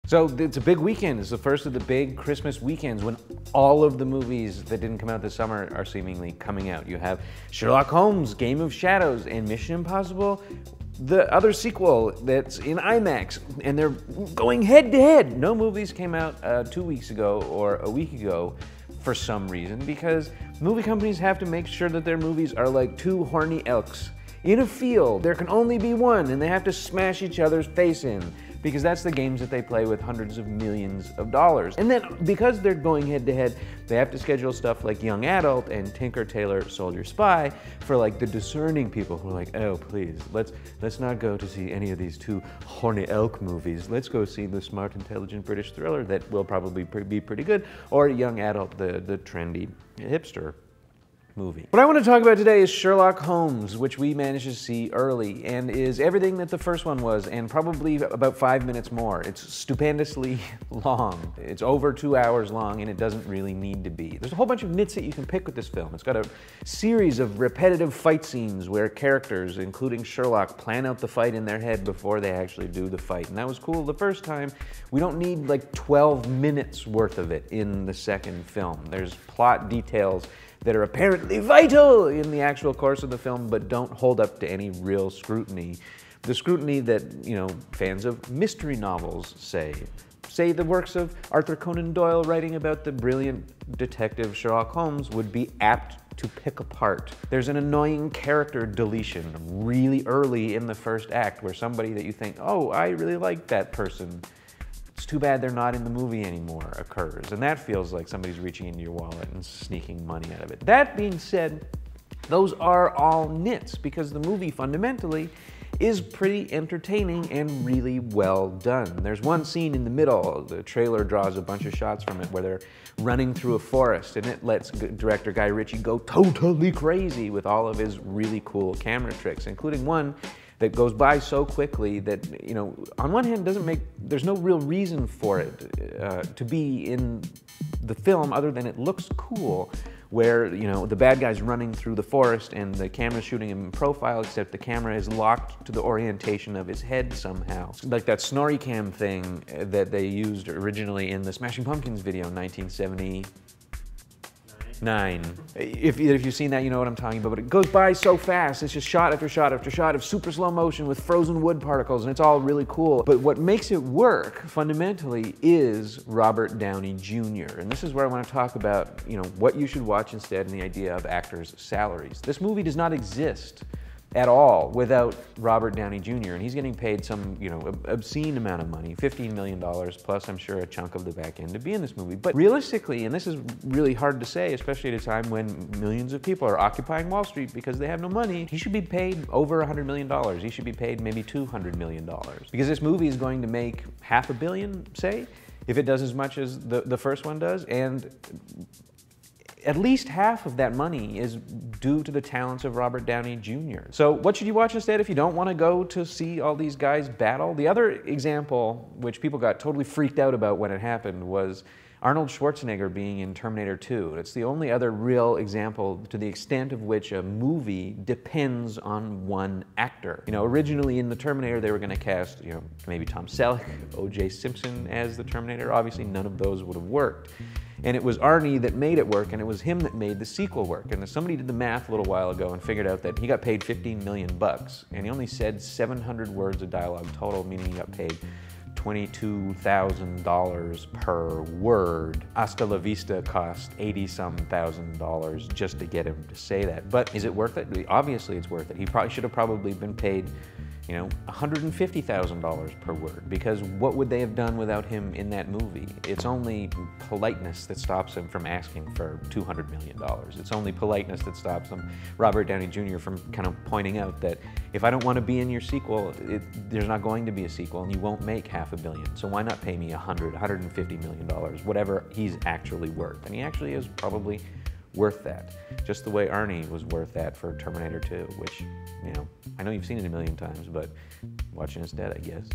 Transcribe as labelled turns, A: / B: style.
A: So it's a big weekend. It's the first of the big Christmas weekends when all of the movies that didn't come out this summer are seemingly coming out. You have Sherlock Holmes, Game of Shadows, and Mission Impossible, the other sequel that's in IMAX, and they're going head to head. No movies came out 2 weeks ago or a week ago for some reason, because movie companies have to make sure that their movies are like two horny elks in a field. There can only be one, and they have to smash each other's face in, because that's the games that they play with hundreds of millions of dollars. And then because they're going head to head, they have to schedule stuff like Young Adult and Tinker Tailor Soldier Spy for like the discerning people who are like, oh please, let's not go to see any of these two horny elk movies. Let's go see the smart, intelligent British thriller that will probably be pretty good, or Young Adult, the trendy hipster movie. What I want to talk about today is Sherlock Holmes, which we managed to see early and is everything that the first one was, and probably about 5 minutes more. It's stupendously long. It's over 2 hours long, and it doesn't really need to be. There's a whole bunch of nits that you can pick with this film. It's got a series of repetitive fight scenes where characters, including Sherlock, plan out the fight in their head before they actually do the fight. And that was cool the first time. We don't need like 12 minutes worth of it in the second film. There's plot details that are apparently vital in the actual course of the film, but don't hold up to any real scrutiny. The scrutiny that, you know, fans of mystery novels say the works of Arthur Conan Doyle writing about the brilliant detective Sherlock Holmes would be apt to pick apart. There's an annoying character deletion really early in the first act where somebody that you think, oh, I really like that person, it's too bad they're not in the movie anymore, occurs. And that feels like somebody's reaching into your wallet and sneaking money out of it. That being said, those are all nits, because the movie fundamentally is pretty entertaining and really well done. There's one scene in the middle, the trailer draws a bunch of shots from it, where they're running through a forest, and it lets director Guy Ritchie go totally crazy with all of his really cool camera tricks, including one that goes by so quickly that, you know, on one hand there's no real reason for it to be in the film other than it looks cool, where, you know, the bad guy's running through the forest and the camera's shooting him in profile, except the camera is locked to the orientation of his head somehow. Like that snorri cam thing that they used originally in the Smashing Pumpkins video in 1979. If you've seen that, you know what I'm talking about, but it goes by so fast. It's just shot after shot after shot of super slow motion with frozen wood particles, and it's all really cool. But what makes it work fundamentally is Robert Downey Jr. And this is where I want to talk about, you know, what you should watch instead, and the idea of actors' salaries. This movie does not exist at all without Robert Downey Jr. And he's getting paid some, you know, obscene amount of money, $15 million, plus I'm sure a chunk of the back end to be in this movie. But realistically, and this is really hard to say, especially at a time when millions of people are occupying Wall Street because they have no money, he should be paid over $100 million. He should be paid maybe $200 million. Because this movie is going to make $500 million, say, if it does as much as the first one does, and at least half of that money is due to the talents of Robert Downey Jr. So what should you watch instead if you don't want to go to see all these guys battle? The other example, which people got totally freaked out about when it happened, was Arnold Schwarzenegger being in Terminator 2. It's the only other real example to the extent of which a movie depends on one actor. You know, originally in the Terminator, they were going to cast, you know, maybe Tom Selleck, O.J. Simpson as the Terminator. Obviously, none of those would have worked. And it was Arnie that made it work, and it was him that made the sequel work. And somebody did the math a little while ago and figured out that he got paid $15 million, and he only said 700 words of dialogue total, meaning he got paid $22,000 per word. Hasta la vista cost $80-some thousand just to get him to say that. But is it worth it? Obviously it's worth it. He probably should have been paid, you know, $150,000 per word, because what would they have done without him in that movie? It's only politeness that stops him from asking for $200 million. It's only politeness that stops him, Robert Downey Jr., from kind of pointing out that if I don't want to be in your sequel, there's not going to be a sequel, and you won't make $500 million. So why not pay me $150 million, whatever he's actually worth? And he actually is probably worth that, just the way Arnie was worth that for Terminator 2, which, you know, I know you've seen it a million times, but watching instead, I guess.